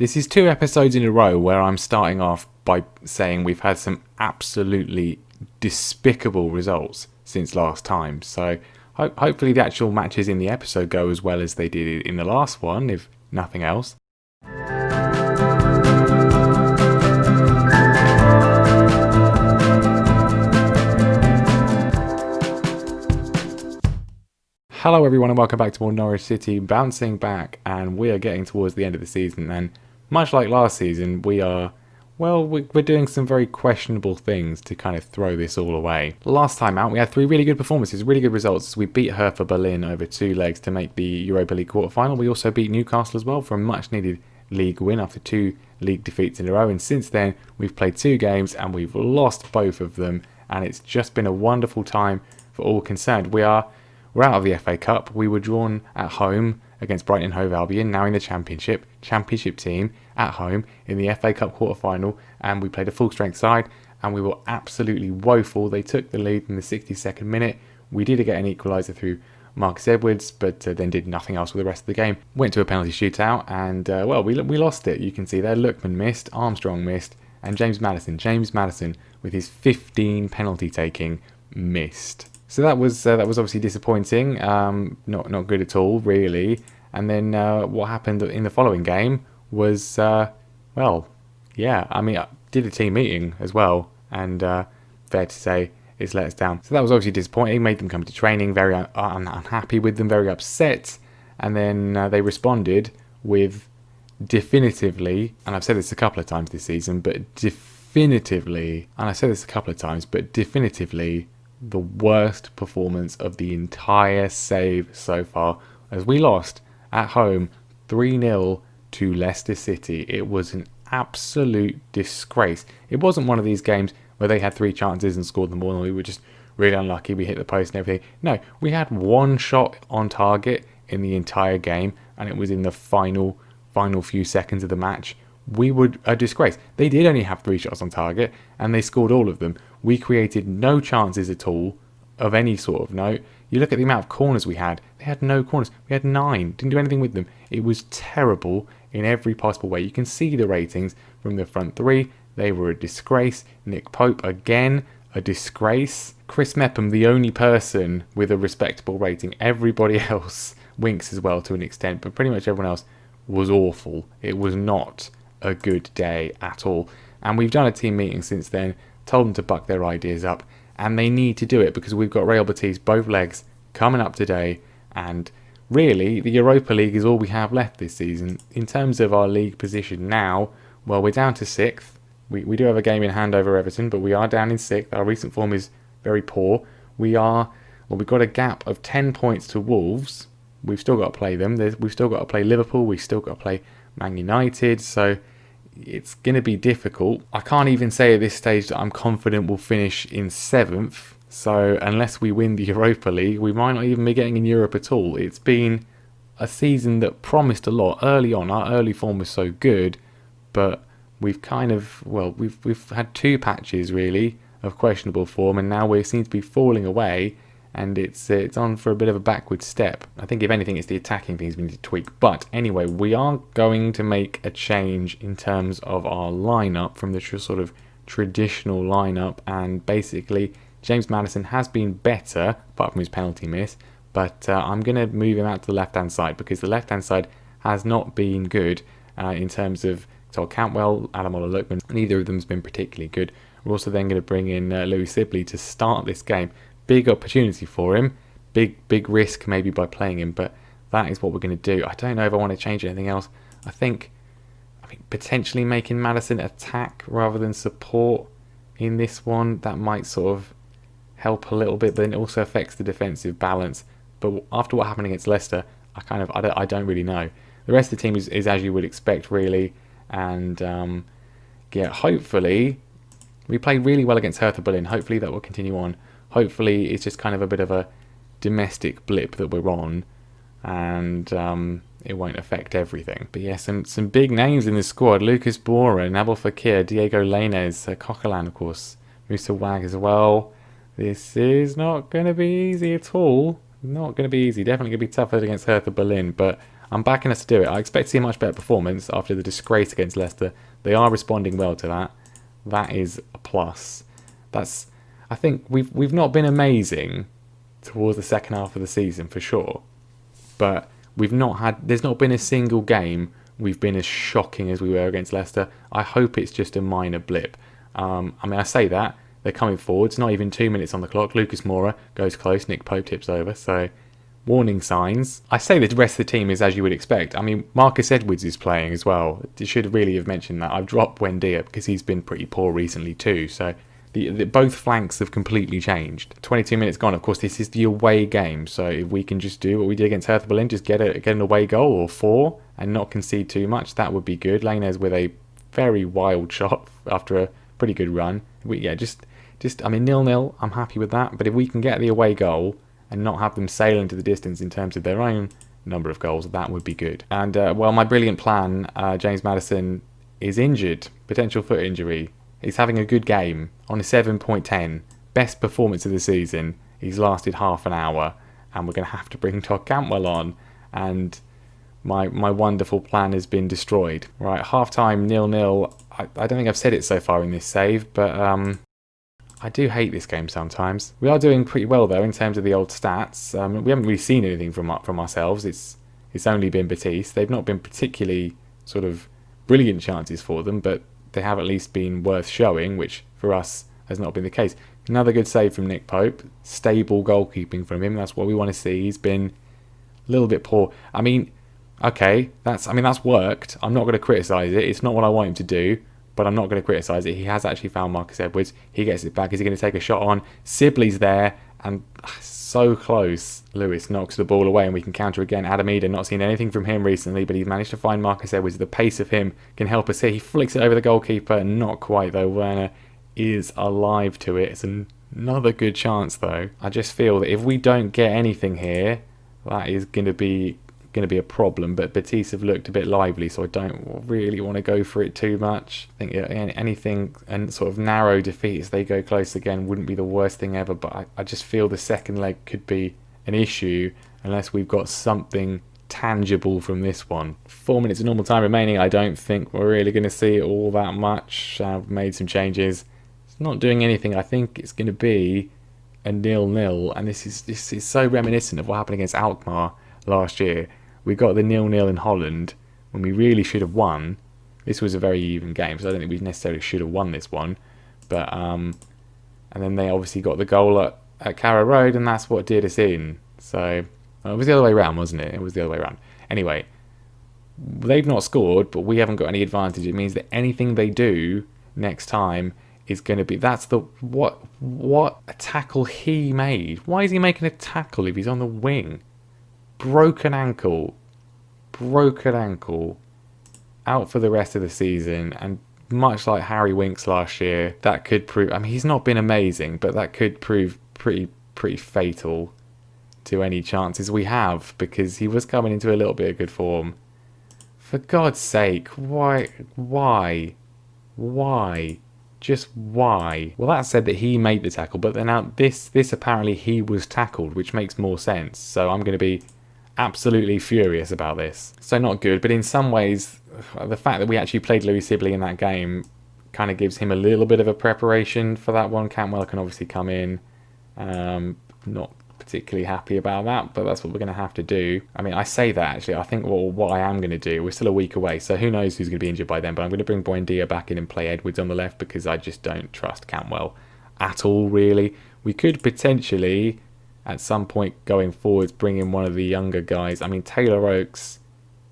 This is 2 episodes in a row where I'm starting off by saying we've had some absolutely despicable results since last time. So hopefully the actual matches in the episode go as well as they did in the last one, if nothing else. Hello everyone and welcome back to more Norwich City, bouncing back, and we are getting towards the end of the season, and much like last season we're doing some very questionable things to kind of throw this all away. Last time out we had 3 really good performances, really good results. We beat Hertha Berlin over 2 legs to make the Europa League quarter-final. We also beat Newcastle as well for a much needed league win after 2 league defeats in a row, and since then we've played 2 games and we've lost both of them, and it's just been a wonderful time for all concerned. We're out of the FA Cup. We were drawn at home against Brighton and Hove Albion, now in the Championship team, at home in the FA Cup quarter-final, and we played a full-strength side, and we were absolutely woeful. They took the lead in the 62nd minute. We did get an equaliser through Marcus Edwards, but then did nothing else with the rest of the game. Went to a penalty shootout, and we lost it. You can see there, Lookman missed, Armstrong missed, and James Maddison with his 15 penalty taking missed. So that was obviously disappointing, not good at all, really. And then what happened in the following game was, I did a team meeting as well, and fair to say it's let us down. So that was obviously disappointing, made them come to training, very unhappy with them, very upset. And then they responded with definitively, and I've said this a couple of times this season, but definitively, the worst performance of the entire save so far, as we lost at home 3-0 to Leicester City. It was an absolute disgrace. It wasn't one of these games where they had 3 chances and scored them all and we were just really unlucky, we hit the post and everything. No, we had 1 shot on target in the entire game, and it was in the final few seconds of the match. We were a disgrace. They did only have 3 shots on target and they scored all of them. We created no chances at all of any sort of note. You look at the amount of corners we had. They had no corners. We had 9. Didn't do anything with them. It was terrible in every possible way. You can see the ratings from the front 3. They were a disgrace. Nick Pope, again, a disgrace. Chris Mepham, the only person with a respectable rating. Everybody else winks as well to an extent, but pretty much everyone else was awful. It was not a good day at all. And we've done a team meeting since then, told them to buck their ideas up, and they need to do it because we've got Real Betis both legs coming up today, and really the Europa League is all we have left this season. In terms of our league position now, well, we're down to 6th. We do have a game in hand over Everton, but we are down in 6th. Our recent form is very poor. We've got a gap of 10 points to Wolves. We've still got to play them. We've still got to play Liverpool. We've still got to play Man United, so it's going to be difficult. I can't even say at this stage that I'm confident we'll finish in 7th. So unless we win the Europa League, we might not even be getting in Europe at all. It's been a season that promised a lot early on. Our early form was so good, but we've we've had 2 patches really of questionable form, and now we seem to be falling away. And it's on for a bit of a backward step. I think if anything, it's the attacking things we need to tweak. But anyway, we are going to make a change in terms of our lineup from the sort of traditional lineup. And basically, James Maddison has been better, apart from his penalty miss. But I'm going to move him out to the left-hand side because the left-hand side has not been good in terms of Sol Cantwell, Ademola Lookman. Neither of them has been particularly good. We're also then going to bring in Louis Sibley to start this game. Big opportunity for him, big risk maybe by playing him, but that is what we're going to do. I don't know if I want to change anything else. I think potentially making Maddison attack rather than support in this one, that might sort of help a little bit, but then it also affects the defensive balance. But after what happened against Leicester, I don't really know. The rest of the team is as you would expect really, and hopefully we played really well against Hertha Berlin. Hopefully that will continue on. Hopefully it's just kind of a bit of a domestic blip that we're on, and it won't affect everything. But yeah, some big names in the squad. Lucas Bora, Nabil Fekir, Diego Lainez, Coquelin, of course, Musa Wag as well. This is not going to be easy at all. Not going to be easy. Definitely going to be tougher against Hertha Berlin, but I'm backing us to do it. I expect to see a much better performance after the disgrace against Leicester. They are responding well to that. That is a plus. I think we've not been amazing towards the second half of the season for sure, but there's not been a single game we've been as shocking as we were against Leicester. I hope it's just a minor blip. I say that they're coming forward. It's not even 2 minutes on the clock. Lucas Moura goes close. Nick Pope tips over. So warning signs. I say the rest of the team is as you would expect. Marcus Edwards is playing as well. I should really have mentioned that. I've dropped Buendia because he's been pretty poor recently too. So both flanks have completely changed. 22 minutes gone. Of course, this is the away game. So if we can just do what we did against Hertha Berlin, just get an away goal or 4 and not concede too much, that would be good. Lainez with a very wild shot after a pretty good run. Just 0-0. I'm happy with that. But if we can get the away goal and not have them sail into the distance in terms of their own number of goals, that would be good. And my brilliant plan, James Maddison is injured, potential foot injury. He's having a good game on a 7.10, best performance of the season. He's lasted half an hour, and we're going to have to bring Todd Cantwell on. And my wonderful plan has been destroyed. Right, half-time 0-0. I don't think I've said it so far in this save, but I do hate this game sometimes. We are doing pretty well though in terms of the old stats. We haven't really seen anything from ourselves. It's only been Betis. They've not been particularly sort of brilliant chances for them, but they have at least been worth showing, which for us has not been the case. Another good save from Nick Pope. Stable goalkeeping from him. That's what we want to see. He's been a little bit poor. Okay, that's worked. I'm not going to criticise it. It's not what I want him to do, but I'm not going to criticise it. He has actually found Marcus Edwards. He gets it back. Is he going to take a shot on? Sibley's there, and so close. Lewis knocks the ball away, and we can counter again. Adam Eder, not seen anything from him recently, but he's managed to find Marcus Edwards. The pace of him can help us here. He flicks it over the goalkeeper, not quite though. Werner is alive to it. It's another good chance though. I just feel that if we don't get anything here, that is going to be a problem. But Betis have looked a bit lively, so I don't really want to go for it too much. I think anything and sort of narrow defeats, they go close again, wouldn't be the worst thing ever. But I just feel the second leg could be an issue unless we've got something tangible from this one. 4 minutes of normal time remaining. I don't think we're really going to see all that much. I've made some changes. It's not doing anything. I think it's going to be a 0-0, and this is so reminiscent of what happened against Alkmaar last year. We got the 0-0 in Holland when we really should have won. This was a very even game, so I don't think we necessarily should have won this one. But and then they obviously got the goal at Carrow Road, and that's what did us in. So it was the other way around, wasn't it? It was the other way around. Anyway, they've not scored, but we haven't got any advantage. It means that anything they do next time is going to be... That's the... What a tackle he made. Why is he making a tackle if he's on the wing? Broken ankle, out for the rest of the season, and much like Harry Winks last year, that could prove... he's not been amazing, but that could prove pretty fatal to any chances we have, because he was coming into a little bit of good form. For God's sake, why? Just why? Well, that said that he made the tackle, but then now this apparently he was tackled, which makes more sense. So I'm going to be absolutely furious about this. So not good, but in some ways, the fact that we actually played Louis Sibley in that game kind of gives him a little bit of a preparation for that one. Cantwell can obviously come in. Not particularly happy about that, but that's what we're going to have to do. I say that actually. I think what I am going to do, we're still a week away, so who knows who's going to be injured by then, but I'm going to bring Buendia back in and play Edwards on the left because I just don't trust Cantwell at all, really. We could potentially, at some point going forwards, bring in one of the younger guys. Taylor Oakes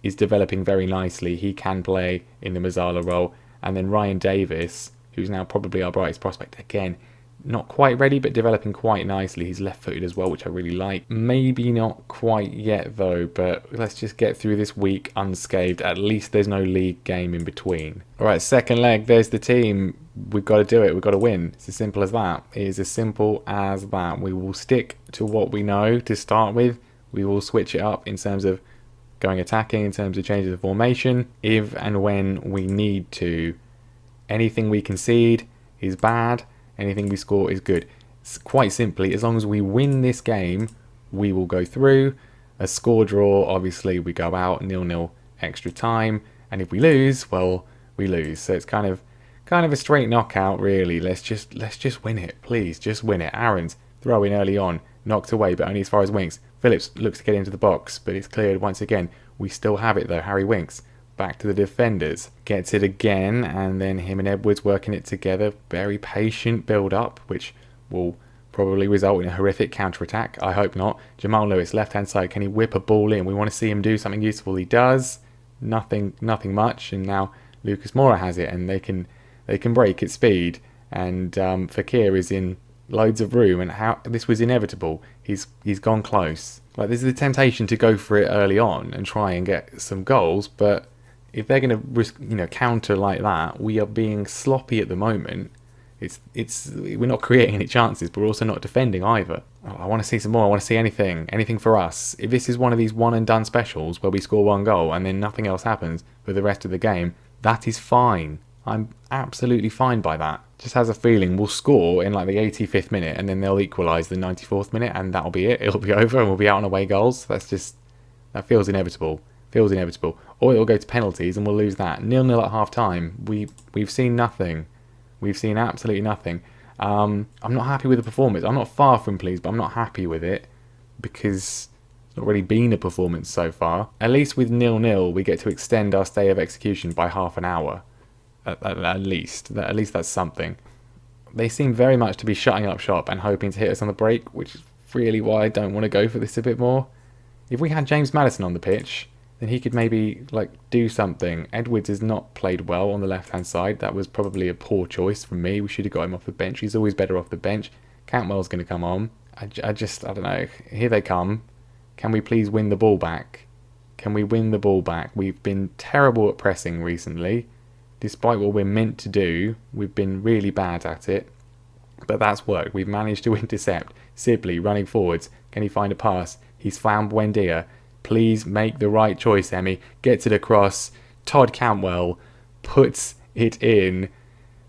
is developing very nicely. He can play in the Mazzala role. And then Ryan Davis, who's now probably our brightest prospect, again, not quite ready, but developing quite nicely. He's left-footed as well, which I really like. Maybe not quite yet, though, but let's just get through this week unscathed. At least there's no league game in between. All right, second leg, there's the team. We've got to do it. We've got to win. It's as simple as that. It is as simple as that. We will stick to what we know to start with. We will switch it up in terms of going attacking, in terms of changing the formation, if and when we need to. Anything we concede is bad. Anything we score is good. Quite simply, as long as we win this game, we will go through. A score draw, obviously we go out 0-0 extra time, and if we lose, well, we lose. So it's kind of a straight knockout, really. Let's just win it, please. Just win it. Aaron's throw in early on, knocked away, but only as far as Winks. Phillips looks to get into the box, but it's cleared once again. We still have it though. Harry Winks back to the defenders, gets it again, and then him and Edwards working it together. Very patient build up, which will probably result in a horrific counter-attack. I hope not. Jamal Lewis, left-hand side. Can he whip a ball in? We want to see him do something useful. He does. Nothing much. And now Lucas Moura has it, and they can break at speed. And Fekir is in loads of room. And how this was inevitable. He's gone close. Like, there's the temptation to go for it early on and try and get some goals. But if they're going to counter like that, we are being sloppy at the moment. We're not creating any chances, but we're also not defending either. I want to see some more. I want to see anything for us. If this is one of these one and done specials where we score one goal and then nothing else happens for the rest of the game, that is fine. I'm absolutely fine by that. Just has a feeling we'll score in like the 85th minute and then they'll equalise the 94th minute and that'll be it. It'll be over and we'll be out on away goals. That feels inevitable. Or it'll go to penalties and we'll lose that. 0-0 at half time. We've seen nothing. We've seen absolutely nothing. I'm not happy with the performance. I'm not far from pleased, but I'm not happy with it because it's not really been a performance so far. At least with 0-0, we get to extend our stay of execution by half an hour. At least that's something. They seem very much to be shutting up shop and hoping to hit us on the break, which is really why I don't want to go for this a bit more. If we had James Maddison on the pitch, then he could maybe do something. Edwards has not played well on the left-hand side. That was probably a poor choice from me. We should have got him off the bench. He's always better off the bench. Cantwell's going to come on. I don't know. Here they come. Can we please win the ball back? We've been terrible at pressing recently. Despite what we're meant to do, we've been really bad at it. But that's worked. We've managed to intercept. Sibley running forwards. Can he find a pass? He's found Buendia. Please make the right choice, Emmy. Gets it across. Todd Cantwell puts it in.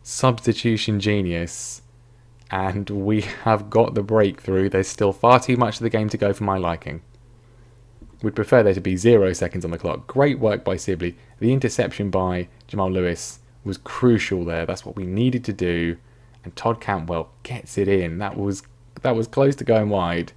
Substitution genius. And we have got the breakthrough. There's still far too much of the game to go for my liking. Would prefer there to be 0 seconds on the clock. Great work by Sibley. The interception by Jamal Lewis was crucial there. That's what we needed to do. And Todd Cantwell gets it in. That was close to going wide.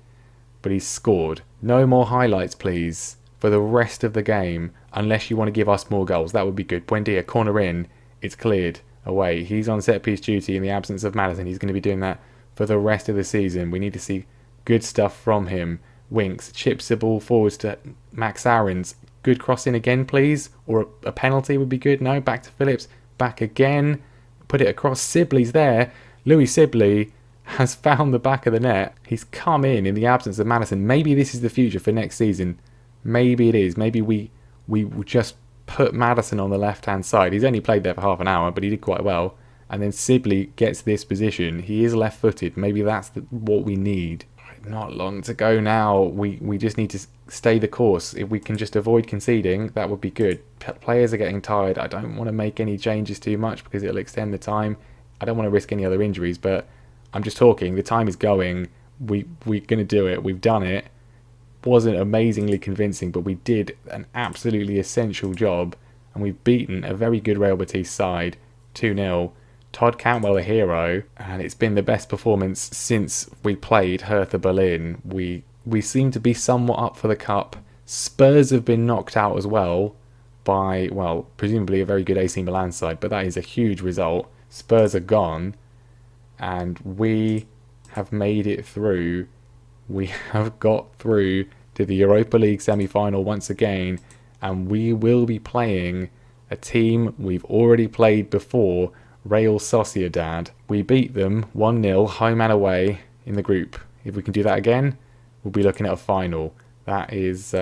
But he's scored. No more highlights, please, for the rest of the game, unless you want to give us more goals. That would be good. Buendia, corner in. It's cleared away. He's on set-piece duty in the absence of Maddison. He's going to be doing that for the rest of the season. We need to see good stuff from him. Winks chips the ball forwards to Max Aarons. Good crossing again, please. Or a penalty would be good. No, back to Phillips. Back again. Put it across. Sibley's there. Louis Sibley has found the back of the net. He's come in the absence of Maddison. Maybe this is the future for next season. Maybe it is. Maybe we just put Maddison on the left-hand side. He's only played there for half an hour, but he did quite well. And then Sibley gets this position. He is left-footed. Maybe that's what we need. Not long to go now. We just need to stay the course. If we can just avoid conceding, that would be good. Players are getting tired. I don't want to make any changes too much because it'll extend the time. I don't want to risk any other injuries, but I'm just talking. The time is going. We're going to do it. We've done it. Wasn't amazingly convincing, but we did an absolutely essential job, and we've beaten a very good Real Betis side 2-0. Todd Cantwell a hero, and it's been the best performance since we played Hertha Berlin. We seem to be somewhat up for the cup. Spurs have been knocked out as well by, well, presumably a very good AC Milan side, but that is a huge result. Spurs are gone, and we have made it through. We have got through to the Europa League semi-final once again, and we will be playing a team we've already played before, Real Sociedad. We beat them 1-0 home and away in the group. If we can do that again, we'll be looking at a final. That is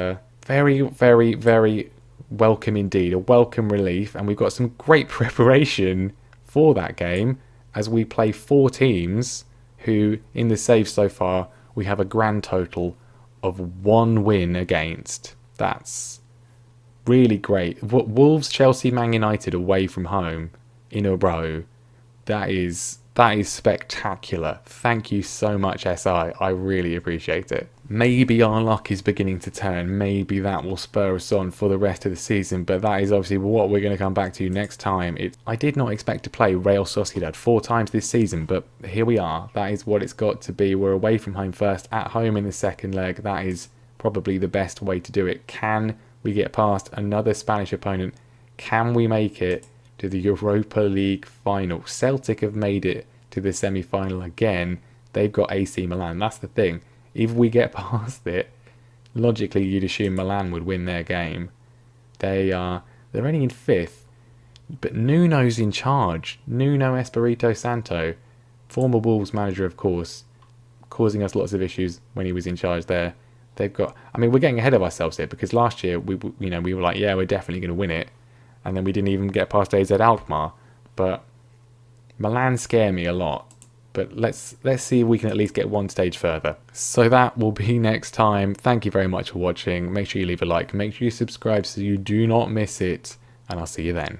very, very, very welcome indeed. A welcome relief. And we've got some great preparation for that game as we play 4 teams who, in the saves so far, we have a grand total of 1 win against. That's really great. Wolves, Chelsea, Man United away from home in a row. That is spectacular. Thank you so much, SI. I really appreciate it. maybe our luck is beginning to turn. Maybe that will spur us on for the rest of the season. But that is obviously what we're going to come back to next time. I did not expect to play Real Sociedad 4 times this season, but here we are. That is what it's got to be. We're away from home first, at home in the second leg. That is probably the best way to do it. Can we get past another Spanish opponent? Can we make it to the Europa League final? Celtic have made it to the semi-final again. They've got AC Milan. That's the thing. If we get past it, logically you'd assume Milan would win their game. They're only in 5th, but Nuno's in charge. Nuno Espirito Santo, former Wolves manager, of course, causing us lots of issues when he was in charge there. They've got, I mean, we're getting ahead of ourselves here, because last year we were like, yeah, we're definitely going to win it, and then we didn't even get past AZ Alkmaar. But Milan scare me a lot. But let's see if we can at least get one stage further. So that will be next time. Thank you very much for watching. Make sure you leave a like. Make sure you subscribe so you do not miss it. And I'll see you then.